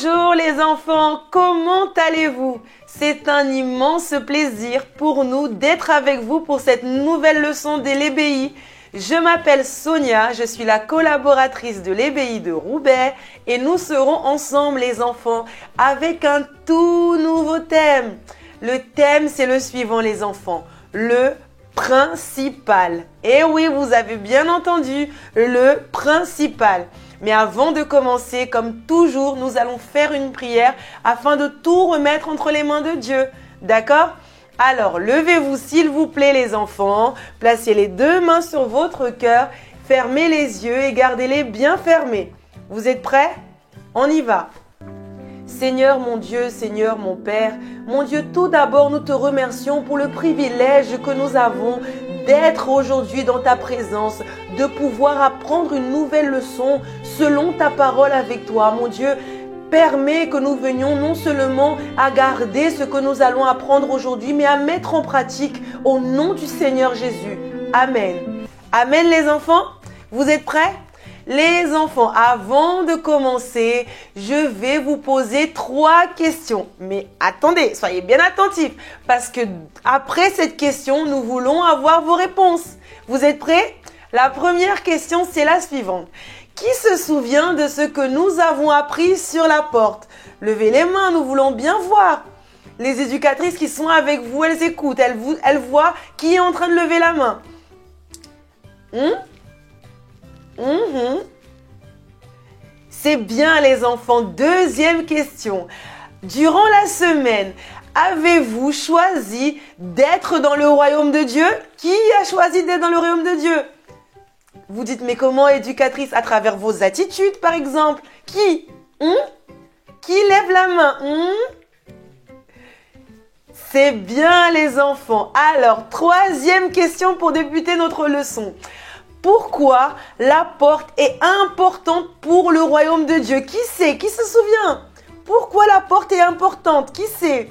Bonjour les enfants, comment allez-vous? C'est un immense plaisir pour nous d'être avec vous pour cette nouvelle leçon de l'EBI. Je m'appelle Sonia, je suis la collaboratrice de l'EBI de Roubaix et nous serons ensemble les enfants avec un tout nouveau thème. Le thème c'est le suivant les enfants, le principal. Et oui, vous avez bien entendu, le principal. Mais avant de commencer, comme toujours, nous allons faire une prière afin de tout remettre entre les mains de Dieu. D'accord? Alors, levez-vous s'il vous plaît les enfants, placez les deux mains sur votre cœur, fermez les yeux et gardez-les bien fermés. Vous êtes prêts? On y va! Seigneur mon Dieu, Seigneur mon Père, mon Dieu, tout d'abord nous te remercions pour le privilège que nous avons d'être aujourd'hui dans ta présence, de pouvoir apprendre une nouvelle leçon selon ta parole avec toi. Mon Dieu, permets que nous venions non seulement à garder ce que nous allons apprendre aujourd'hui, mais à mettre en pratique au nom du Seigneur Jésus. Amen. Amen les enfants, vous êtes prêts? Les enfants, avant de commencer, je vais vous poser 3 questions. Mais attendez, soyez bien attentifs parce que après cette question, nous voulons avoir vos réponses. Vous êtes prêts? La première question, c'est la suivante. Qui se souvient de ce que nous avons appris sur la porte? Levez les mains, nous voulons bien voir. Les éducatrices qui sont avec vous, elles écoutent, elles voient qui est en train de lever la main. C'est bien les enfants. Deuxième question. Durant la semaine, avez-vous choisi d'être dans le royaume de Dieu? Qui a choisi d'être dans le royaume de Dieu? Vous dites, mais comment éducatrice? À travers vos attitudes par exemple. Qui? Qui lève la main? C'est bien les enfants. Alors, troisième question pour débuter notre leçon. Pourquoi la porte est importante pour le royaume de Dieu? Qui sait? Qui se souvient? Pourquoi la porte est importante? Qui sait?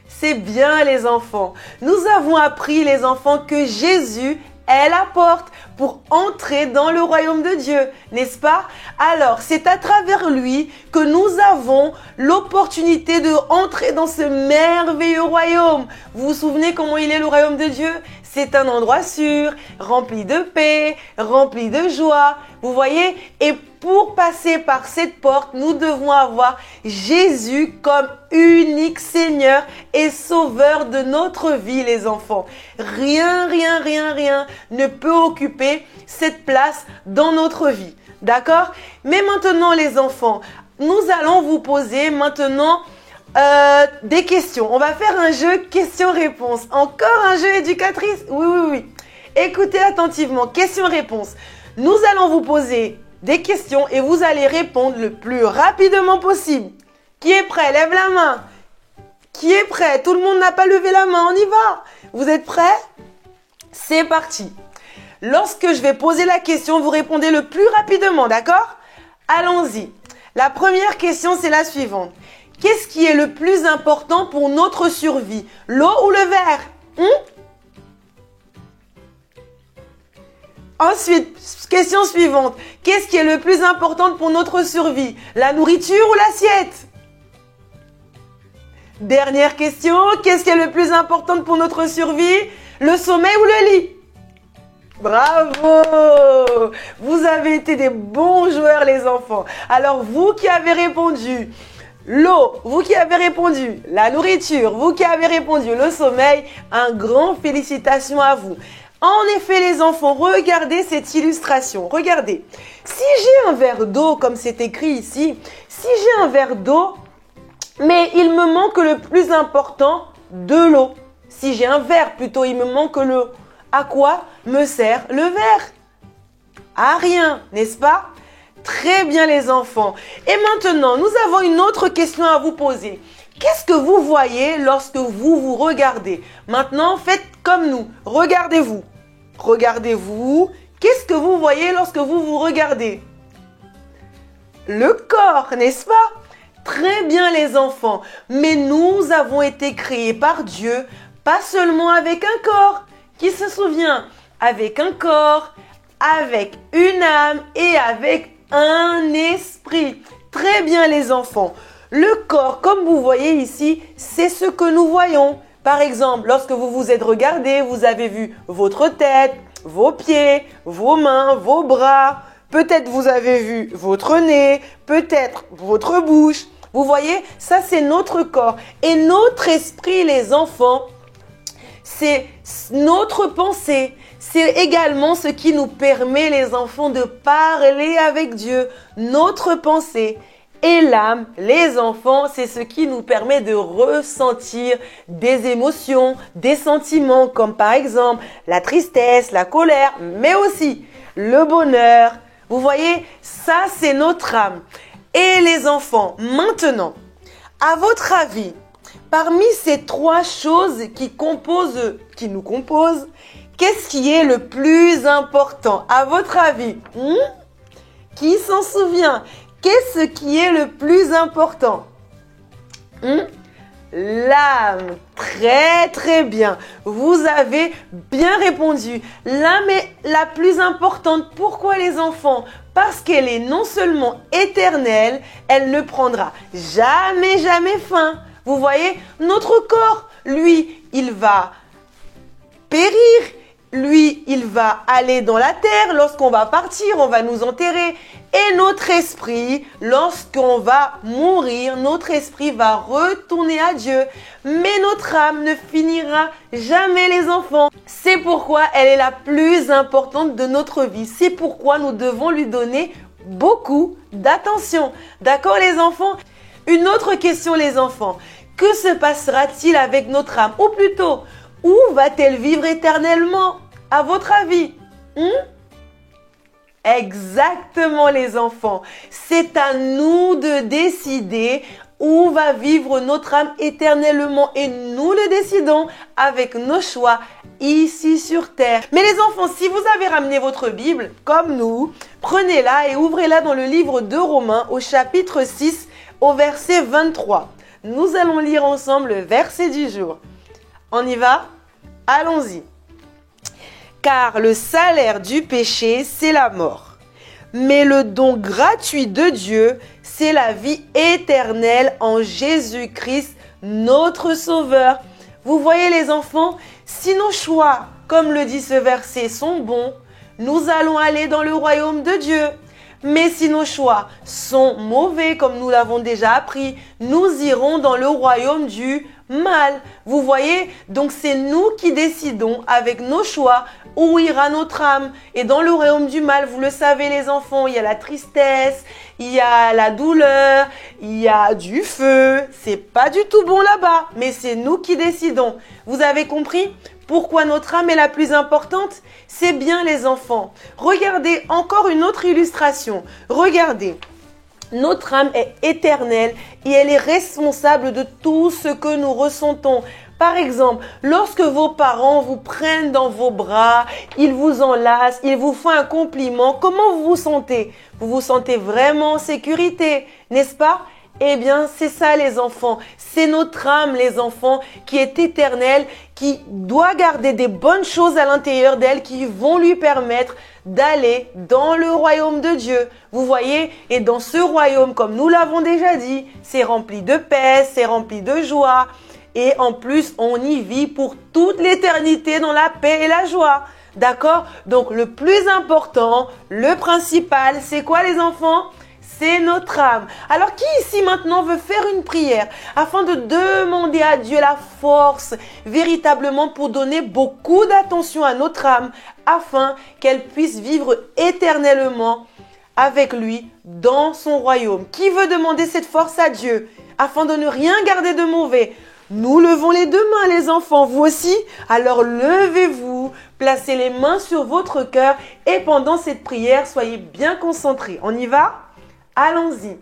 C'est bien les enfants. Nous avons appris les enfants que Jésus est la porte pour entrer dans le royaume de Dieu, n'est-ce pas? Alors, c'est à travers lui que nous avons l'opportunité de entrer dans ce merveilleux royaume. Vous vous souvenez comment il est le royaume de Dieu? C'est un endroit sûr, rempli de paix, rempli de joie. Vous voyez? Et pour passer par cette porte, nous devons avoir Jésus comme unique Seigneur et Sauveur de notre vie, les enfants. Rien ne peut occuper cette place dans notre vie. D'accord? Mais maintenant, les enfants, nous allons vous poser maintenant des questions. On va faire un jeu questions-réponses. Encore un jeu éducatrice? Oui. Écoutez attentivement. Questions-réponses. Nous allons vous poser des questions et vous allez répondre le plus rapidement possible. Qui est prêt? Lève la main. Qui est prêt? Tout le monde n'a pas levé la main. On y va. Vous êtes prêts? C'est parti. Lorsque je vais poser la question, vous répondez le plus rapidement, d'accord? Allons-y. La première question, c'est la suivante. Qu'est-ce qui est le plus important pour notre survie? L'eau ou le verre? Ensuite, question suivante. Qu'est-ce qui est le plus important pour notre survie? La nourriture ou l'assiette? Dernière question. Qu'est-ce qui est le plus important pour notre survie? Le sommeil ou le lit? Bravo! Vous avez été des bons joueurs les enfants. Alors vous qui avez répondu l'eau, vous qui avez répondu la nourriture, vous qui avez répondu le sommeil, un grand félicitations à vous. En effet les enfants, regardez cette illustration. Regardez, si j'ai un verre d'eau comme c'est écrit ici, si j'ai un verre d'eau, mais il me manque le plus important de l'eau. Si j'ai un verre plutôt, il me manque l'eau. À quoi me sert le verre? À rien, n'est-ce pas? Très bien les enfants. Et maintenant, nous avons une autre question à vous poser. Qu'est-ce que vous voyez lorsque vous vous regardez? Maintenant, faites comme nous. Regardez-vous. Regardez-vous. Qu'est-ce que vous voyez lorsque vous vous regardez? Le corps, n'est-ce pas? Très bien les enfants. Mais nous avons été créés par Dieu, pas seulement avec un corps. Qui se souvient? Avec un corps, avec une âme et avec un esprit. Très bien les enfants. Le corps, comme vous voyez ici, c'est ce que nous voyons. Par exemple, lorsque vous vous êtes regardé, vous avez vu votre tête, vos pieds, vos mains, vos bras. Peut-être vous avez vu votre nez, peut-être votre bouche. Vous voyez, ça c'est notre corps. Et notre esprit, les enfants, c'est notre pensée. C'est également ce qui nous permet, les enfants, de parler avec Dieu. Notre pensée. Et l'âme, les enfants, c'est ce qui nous permet de ressentir des émotions, des sentiments, comme par exemple la tristesse, la colère, mais aussi le bonheur. Vous voyez, ça c'est notre âme. Et les enfants, maintenant, à votre avis, parmi ces trois choses qui nous composent, qu'est-ce qui est le plus important? À votre avis, qui s'en souvient? Qu'est-ce qui est le plus important? L'âme. Très très bien. Vous avez bien répondu. L'âme est la plus importante. Pourquoi les enfants? Parce qu'elle est non seulement éternelle, elle ne prendra jamais jamais fin. Vous voyez, notre corps, lui, il va périr. Lui, il va aller dans la terre. Lorsqu'on va partir, on va nous enterrer. Et notre esprit, lorsqu'on va mourir, notre esprit va retourner à Dieu. Mais notre âme ne finira jamais, les enfants. C'est pourquoi elle est la plus importante de notre vie. C'est pourquoi nous devons lui donner beaucoup d'attention. D'accord, les enfants? Une autre question, les enfants. Que se passera-t-il avec notre âme? Ou plutôt, où va-t-elle vivre éternellement, à votre avis? Exactement les enfants. C'est à nous de décider où va vivre notre âme éternellement et nous le décidons avec nos choix ici sur terre. Mais les enfants, si vous avez ramené votre Bible, comme nous, prenez-la et ouvrez-la dans le livre de Romains au chapitre 6 au verset 23. Nous allons lire ensemble le verset du jour. On y va? Allons-y. Car le salaire du péché, c'est la mort. Mais le don gratuit de Dieu, c'est la vie éternelle en Jésus-Christ, notre Sauveur. Vous voyez les enfants, si nos choix, comme le dit ce verset, sont bons, nous allons aller dans le royaume de Dieu. Mais si nos choix sont mauvais, comme nous l'avons déjà appris, nous irons dans le royaume du mal. Vous voyez, donc c'est nous qui décidons avec nos choix où ira notre âme. Et dans le royaume du mal, vous le savez les enfants, il y a la tristesse, il y a la douleur, il y a du feu. C'est pas du tout bon là-bas, mais c'est nous qui décidons. Vous avez compris pourquoi notre âme est la plus importante? C'est bien les enfants. Regardez encore une autre illustration. Regardez. Notre âme est éternelle et elle est responsable de tout ce que nous ressentons. Par exemple, lorsque vos parents vous prennent dans vos bras, ils vous enlacent, ils vous font un compliment, comment vous vous sentez? Vous vous sentez vraiment en sécurité, n'est-ce pas? Eh bien, c'est ça les enfants. C'est notre âme, les enfants, qui est éternelle, qui doit garder des bonnes choses à l'intérieur d'elle qui vont lui permettre d'aller dans le royaume de Dieu. Vous voyez? Et dans ce royaume, comme nous l'avons déjà dit, c'est rempli de paix, c'est rempli de joie. Et en plus, on y vit pour toute l'éternité dans la paix et la joie. D'accord? Donc, le plus important, le principal, c'est quoi les enfants? C'est notre âme. Alors, qui ici maintenant veut faire une prière afin de demander à Dieu la force véritablement pour donner beaucoup d'attention à notre âme afin qu'elle puisse vivre éternellement avec lui dans son royaume? Qui veut demander cette force à Dieu afin de ne rien garder de mauvais? Nous levons les deux mains, les enfants, vous aussi. Alors levez-vous, placez les mains sur votre cœur et pendant cette prière, soyez bien concentrés. On y va? Allons-y.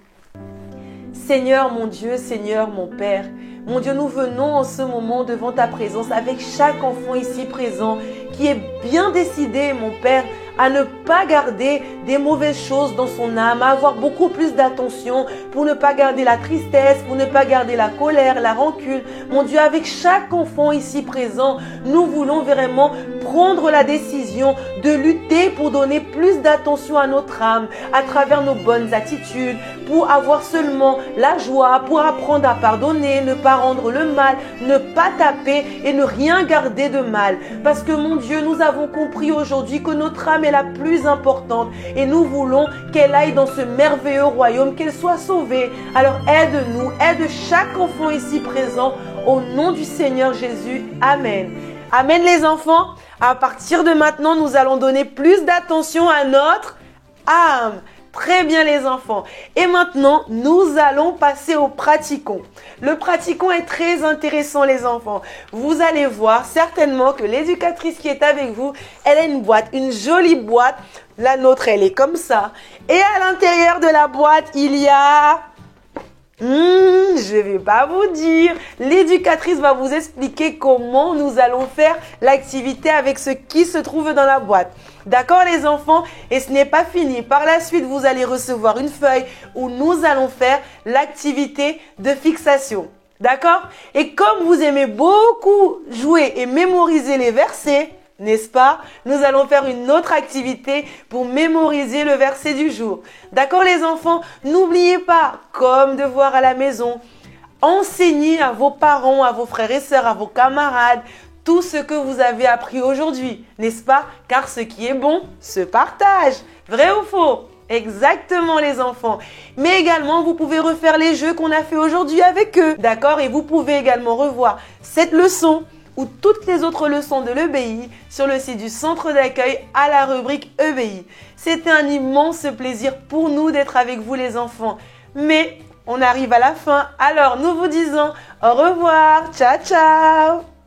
Seigneur mon Dieu, Seigneur mon Père, mon Dieu, nous venons en ce moment devant ta présence avec chaque enfant ici présent qui est bien décidé, mon Père, à ne pas garder des mauvaises choses dans son âme, à avoir beaucoup plus d'attention pour ne pas garder la tristesse, pour ne pas garder la colère, la rancune. Mon Dieu, avec chaque enfant ici présent, nous voulons vraiment prendre la décision de lutter pour donner plus d'attention à notre âme à travers nos bonnes attitudes, pour avoir seulement la joie, pour apprendre à pardonner, ne pas rendre le mal, ne pas taper et ne rien garder de mal. Parce que mon Dieu, nous avons compris aujourd'hui que notre âme est la plus importante et nous voulons qu'elle aille dans ce merveilleux royaume, qu'elle soit sauvée. Alors aide-nous, aide chaque enfant ici présent au nom du Seigneur Jésus. Amen. Amen les enfants. À partir de maintenant, nous allons donner plus d'attention à notre âme. Très bien les enfants. Et maintenant, nous allons passer au pratiquons. Le pratiquons est très intéressant les enfants. Vous allez voir certainement que l'éducatrice qui est avec vous, elle a une boîte, une jolie boîte. La nôtre, elle est comme ça. Et à l'intérieur de la boîte, il y a... je ne vais pas vous dire. L'éducatrice va vous expliquer comment nous allons faire l'activité avec ce qui se trouve dans la boîte. D'accord les enfants? Et ce n'est pas fini. Par la suite, vous allez recevoir une feuille où nous allons faire l'activité de fixation. D'accord? Et comme vous aimez beaucoup jouer et mémoriser les versets, n'est-ce pas? Nous allons faire une autre activité pour mémoriser le verset du jour. D'accord les enfants? N'oubliez pas, comme devoir à la maison, enseignez à vos parents, à vos frères et sœurs, à vos camarades, tout ce que vous avez appris aujourd'hui, n'est-ce pas? Car ce qui est bon se partage. Vrai ou faux? Exactement les enfants. Mais également, vous pouvez refaire les jeux qu'on a fait aujourd'hui avec eux. D'accord? Et vous pouvez également revoir cette leçon ou toutes les autres leçons de l'EBI sur le site du centre d'accueil à la rubrique EBI. C'était un immense plaisir pour nous d'être avec vous les enfants. Mais on arrive à la fin, alors nous vous disons au revoir, ciao ciao.